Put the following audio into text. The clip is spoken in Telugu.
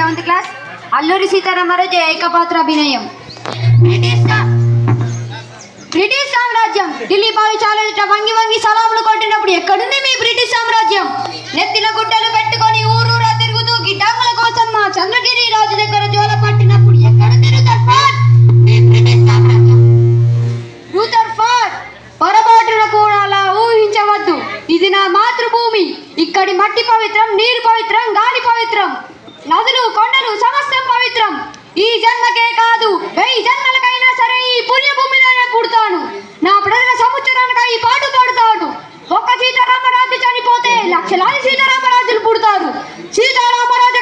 7th class. అల్లూరి సీతారామరాజు ఏకపాత్ర అభినయం. బ్రిటిష్ సామ్రాజ్యం ఢిల్లీ పాలించాలంట వంగి వంగి సలాములు కొట్టినప్పుడు ఎక్కడుంది మీ బ్రిటిష్ సామ్రాజ్యం? నెత్తిన గుడ్డలు పెట్టుకొని ఊరూరా తిరుగుతూ గిడ్డాముల కోసం మా చంద్రగిరి రాజు దగ్గర జోల పట్టినప్పుడు ఎక్కడుంది రూథర్ఫోర్డ్? మీ బ్రిటిష్ సామ్రాజ్యం. రూథర్ఫోర్డ్ పొరపాటున కూడా అలా ఊహించవద్దు. ఇది నా మాతృభూమి. ఇక్కడి మట్టి పవిత్రం, నీరు పవిత్రం, గాలి పవిత్రం, నదులు కొండలు సమస్తం పవిత్రం. ఈ జన్మకే కాదు 1000 జన్మలకైనా సరే ఈ పుణ్యభూమిలోనే పుడతాను. నా ప్రజల సముచ్చరానికై ఈ పాటు పాడుతాను. ఒక్క సీతారామరాజు చనిపోతే లక్షలాది సీతారామరాజులు పుడతారు. సీతారామరాజు